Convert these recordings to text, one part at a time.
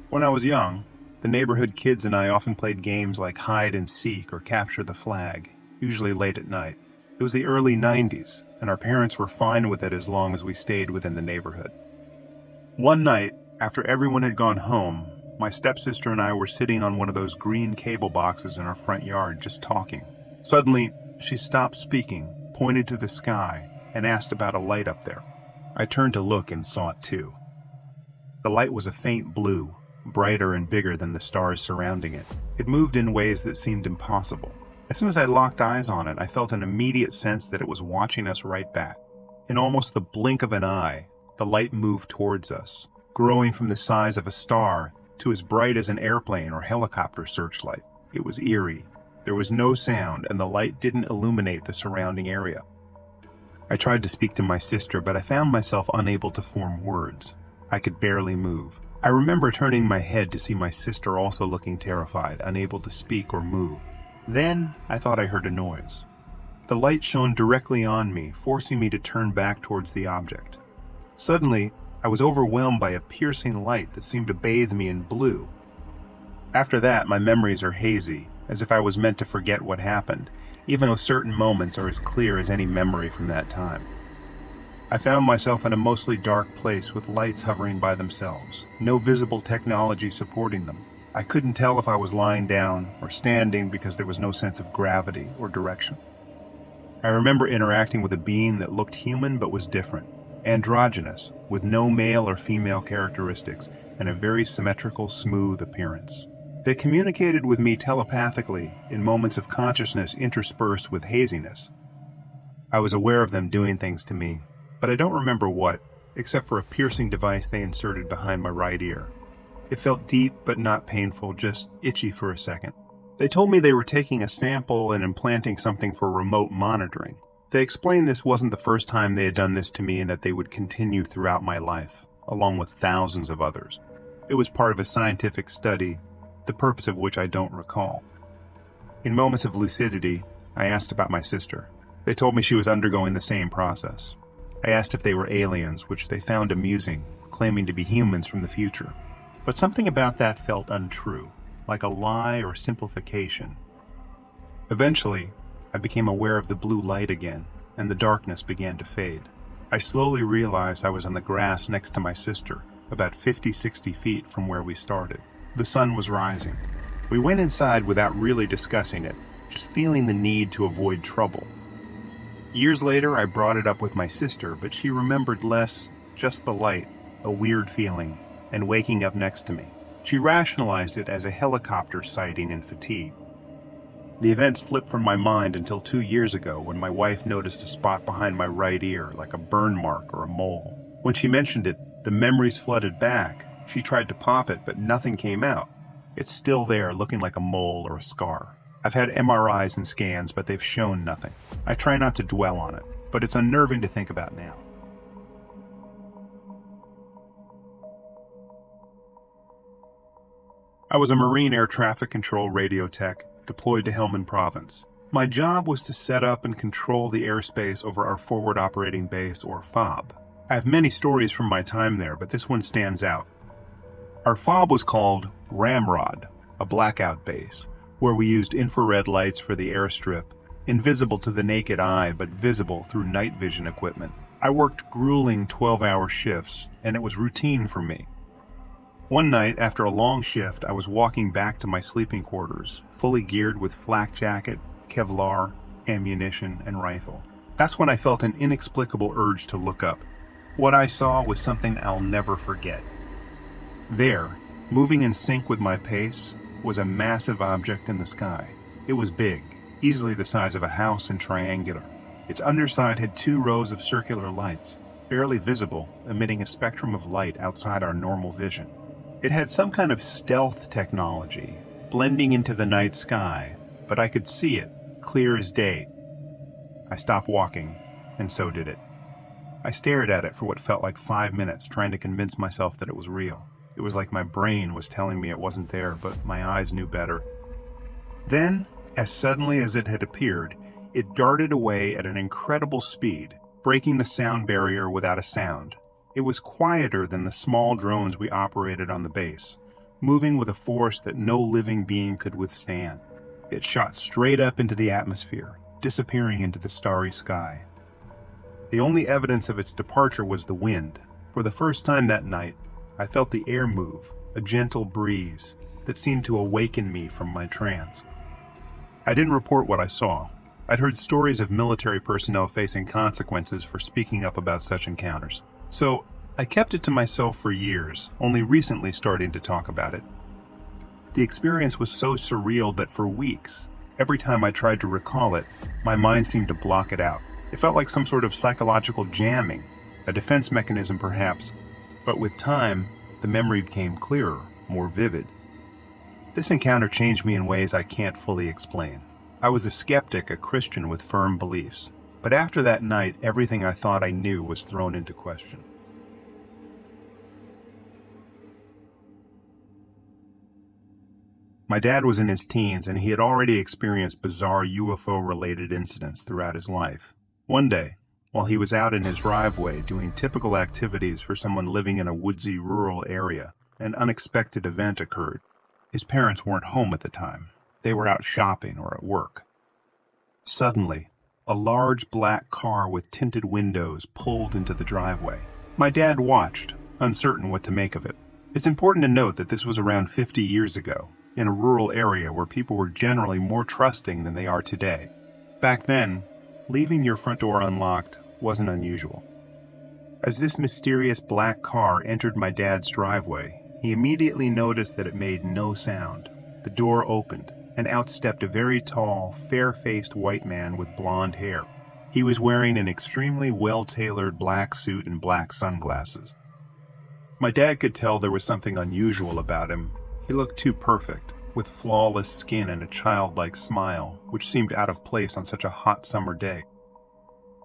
When I was young, the neighborhood kids and I often played games like hide and seek or capture the flag, usually late at night. It was the early 90s, and our parents were fine with it as long as we stayed within the neighborhood. One night, after everyone had gone home, my stepsister and I were sitting on one of those green cable boxes in our front yard just talking. Suddenly, she stopped speaking, pointed to the sky, and asked about a light up there. I turned to look and saw it too. The light was a faint blue, brighter and bigger than the stars surrounding it. It moved in ways that seemed impossible. As soon as I locked eyes on it, I felt an immediate sense that it was watching us right back. In almost the blink of an eye, the light moved towards us, growing from the size of a star to as bright as an airplane or helicopter searchlight. It was eerie. There was no sound, and the light didn't illuminate the surrounding area. I tried to speak to my sister, but I found myself unable to form words. I could barely move. I remember turning my head to see my sister also looking terrified, unable to speak or move. Then I thought I heard a noise. The light shone directly on me, forcing me to turn back towards the object. Suddenly, I was overwhelmed by a piercing light that seemed to bathe me in blue. After that, my memories are hazy, as if I was meant to forget what happened, even though certain moments are as clear as any memory from that time. I found myself in a mostly dark place with lights hovering by themselves, no visible technology supporting them. I couldn't tell if I was lying down or standing because there was no sense of gravity or direction. I remember interacting with a being that looked human but was different, androgynous, with no male or female characteristics, and a very symmetrical, smooth appearance. They communicated with me telepathically in moments of consciousness interspersed with haziness. I was aware of them doing things to me, but I don't remember what, except for a piercing device they inserted behind my right ear. It felt deep but not painful, just itchy for a second. They told me they were taking a sample and implanting something for remote monitoring. They explained this wasn't the first time they had done this to me and that they would continue throughout my life, along with thousands of others. It was part of a scientific study, the purpose of which I don't recall. In moments of lucidity, I asked about my sister. They told me she was undergoing the same process. I asked if they were aliens, which they found amusing, claiming to be humans from the future. But something about that felt untrue, like a lie or simplification. Eventually, I became aware of the blue light again, and the darkness began to fade. I slowly realized I was on the grass next to my sister, about 50-60 feet from where we started. The sun was rising. We went inside without really discussing it, just feeling the need to avoid trouble. Years later, I brought it up with my sister, but she remembered less, just the light, a weird feeling, and waking up next to me. She rationalized it as a helicopter sighting and fatigue. The event slipped from my mind until 2 years ago when my wife noticed a spot behind my right ear, like a burn mark or a mole. When she mentioned it, the memories flooded back. She tried to pop it, but nothing came out. It's still there, looking like a mole or a scar. I've had MRIs and scans, but they've shown nothing. I try not to dwell on it, but it's unnerving to think about now. I was a Marine Air Traffic Control radio tech deployed to Helmand Province. My job was to set up and control the airspace over our Forward Operating Base, or FOB. I have many stories from my time there, but this one stands out. Our FOB was called Ramrod, a blackout base, where we used infrared lights for the airstrip, invisible to the naked eye but visible through night vision equipment. I worked grueling 12-hour shifts, and it was routine for me. One night, after a long shift, I was walking back to my sleeping quarters, fully geared with flak jacket, Kevlar, ammunition, and rifle. That's when I felt an inexplicable urge to look up. What I saw was something I'll never forget. There, moving in sync with my pace, was a massive object in the sky. It was big, easily the size of a house and triangular. Its underside had 2 rows of circular lights, barely visible, emitting a spectrum of light outside our normal vision. It had some kind of stealth technology, blending into the night sky, but I could see it, clear as day. I stopped walking, and so did it. I stared at it for what felt like 5 minutes, trying to convince myself that it was real. It was like my brain was telling me it wasn't there, but my eyes knew better. Then, as suddenly as it had appeared, it darted away at an incredible speed, breaking the sound barrier without a sound. It was quieter than the small drones we operated on the base, moving with a force that no living being could withstand. It shot straight up into the atmosphere, disappearing into the starry sky. The only evidence of its departure was the wind. For the first time that night, I felt the air move, a gentle breeze that seemed to awaken me from my trance. I didn't report what I saw. I'd heard stories of military personnel facing consequences for speaking up about such encounters. So I kept it to myself for years, only recently starting to talk about it. The experience was so surreal that for weeks, every time I tried to recall it, my mind seemed to block it out. It felt like some sort of psychological jamming, a defense mechanism perhaps, but with time, the memory became clearer, more vivid. This encounter changed me in ways I can't fully explain. I was a skeptic, a Christian with firm beliefs, but after that night, everything I thought I knew was thrown into question. My dad was in his teens, and he had already experienced bizarre UFO-related incidents throughout his life. One day, while he was out in his driveway doing typical activities for someone living in a woodsy rural area, an unexpected event occurred. His parents weren't home at the time. They were out shopping or at work. Suddenly, a large black car with tinted windows pulled into the driveway. My dad watched, uncertain what to make of it. It's important to note that this was around 50 years ago, in a rural area where people were generally more trusting than they are today. Back then, leaving your front door unlocked wasn't unusual. As this mysterious black car entered my dad's driveway, he immediately noticed that it made no sound. The door opened, and out stepped a very tall, fair-faced white man with blonde hair. He was wearing an extremely well-tailored black suit and black sunglasses. My dad could tell there was something unusual about him. He looked too perfect, with flawless skin and a childlike smile, which seemed out of place on such a hot summer day.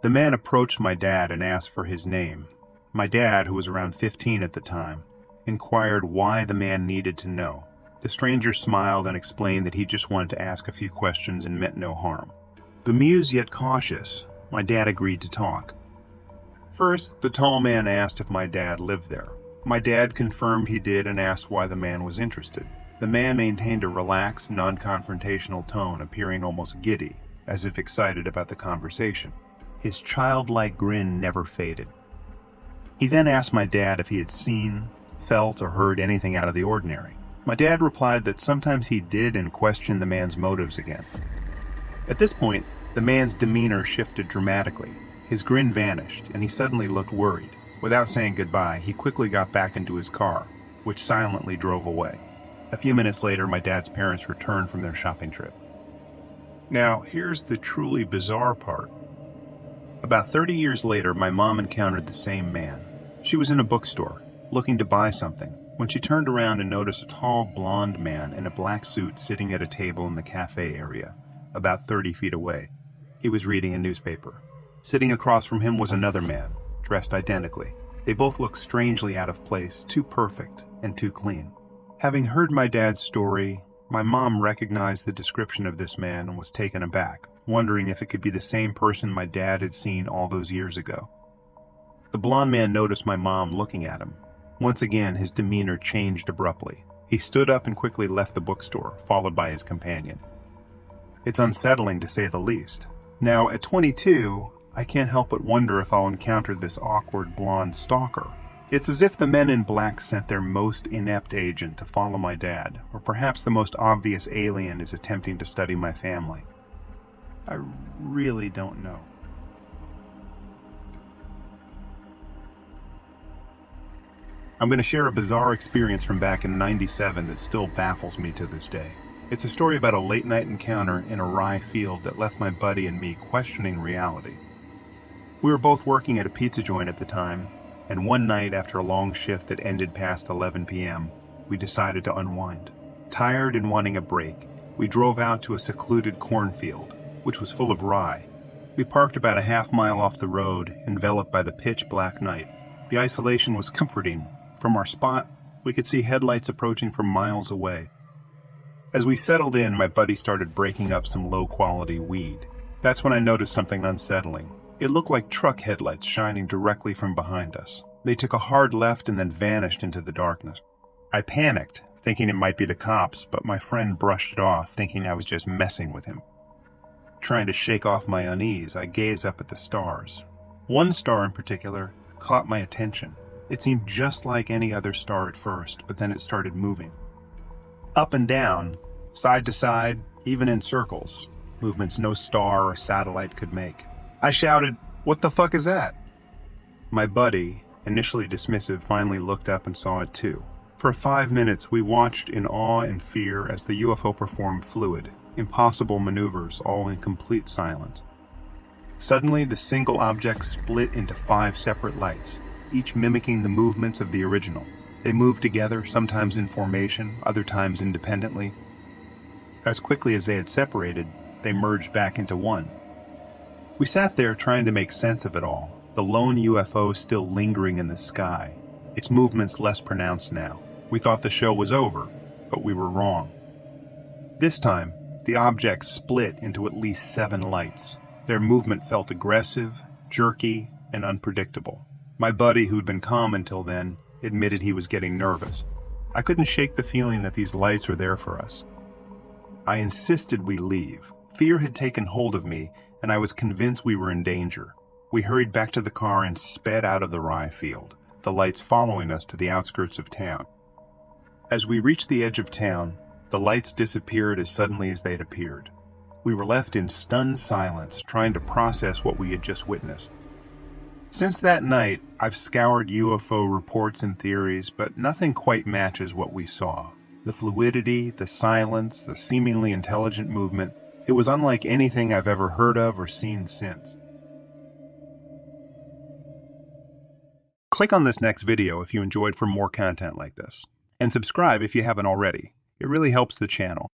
The man approached my dad and asked for his name. My dad, who was around 15 at the time, inquired why the man needed to know. The stranger smiled and explained that he just wanted to ask a few questions and meant no harm. Bemused yet cautious, my dad agreed to talk. First, the tall man asked if my dad lived there. My dad confirmed he did and asked why the man was interested. The man maintained a relaxed, non-confrontational tone, appearing almost giddy, as if excited about the conversation. His childlike grin never faded. He then asked my dad if he had seen, felt, or heard anything out of the ordinary. My dad replied that sometimes he did and questioned the man's motives again. At this point, the man's demeanor shifted dramatically. His grin vanished, and he suddenly looked worried. Without saying goodbye, he quickly got back into his car, which silently drove away. A few minutes later, my dad's parents returned from their shopping trip. Now, here's the truly bizarre part. About 30 years later, my mom encountered the same man. She was in a bookstore, looking to buy something, when she turned around and noticed a tall, blonde man in a black suit sitting at a table in the cafe area, about 30 feet away. He was reading a newspaper. Sitting across from him was another man, dressed identically. They both looked strangely out of place, too perfect and too clean. Having heard my dad's story, my mom recognized the description of this man and was taken aback, wondering if it could be the same person my dad had seen all those years ago. The blonde man noticed my mom looking at him. Once again, his demeanor changed abruptly. He stood up and quickly left the bookstore, followed by his companion. It's unsettling, to say the least. Now, at 22, I can't help but wonder if I'll encounter this awkward blonde stalker. It's as if the men in black sent their most inept agent to follow my dad, or perhaps the most obvious alien is attempting to study my family. I really don't know. I'm going to share a bizarre experience from back in '97 that still baffles me to this day. It's a story about a late-night encounter in a rye field that left my buddy and me questioning reality. We were both working at a pizza joint at the time, and one night after a long shift that ended past 11 p.m., we decided to unwind. Tired and wanting a break, we drove out to a secluded cornfield, which was full of rye. We parked about a half-mile off the road, enveloped by the pitch-black night. The isolation was comforting. From our spot, we could see headlights approaching from miles away. As we settled in, my buddy started breaking up some low-quality weed. That's when I noticed something unsettling. It looked like truck headlights shining directly from behind us. They took a hard left and then vanished into the darkness. I panicked, thinking it might be the cops, but my friend brushed it off, thinking I was just messing with him. Trying to shake off my unease, I gazed up at the stars. One star in particular caught my attention. It seemed just like any other star at first, but then it started moving. Up and down, side to side, even in circles, movements no star or satellite could make. I shouted, "What the fuck is that?" My buddy, initially dismissive, finally looked up and saw it too. For 5 minutes, we watched in awe and fear as the UFO performed fluid, impossible maneuvers, all in complete silence. Suddenly, the single object split into 5 separate lights, each mimicking the movements of the original. They moved together, sometimes in formation, other times independently. As quickly as they had separated, they merged back into one. We sat there trying to make sense of it all, the lone UFO still lingering in the sky, its movements less pronounced now. We thought the show was over, but we were wrong. This time, the object split into at least 7 lights. Their movement felt aggressive, jerky, and unpredictable. My buddy, who'd been calm until then, admitted he was getting nervous. I couldn't shake the feeling that these lights were there for us. I insisted we leave. Fear had taken hold of me, and I was convinced we were in danger. We hurried back to the car and sped out of the rye field, the lights following us to the outskirts of town. As we reached the edge of town, the lights disappeared as suddenly as they'd appeared. We were left in stunned silence, trying to process what we had just witnessed. Since that night, I've scoured UFO reports and theories, but nothing quite matches what we saw. The fluidity, the silence, the seemingly intelligent movement, it was unlike anything I've ever heard of or seen since. Click on this next video if you enjoyed for more content like this, and subscribe if you haven't already. It really helps the channel.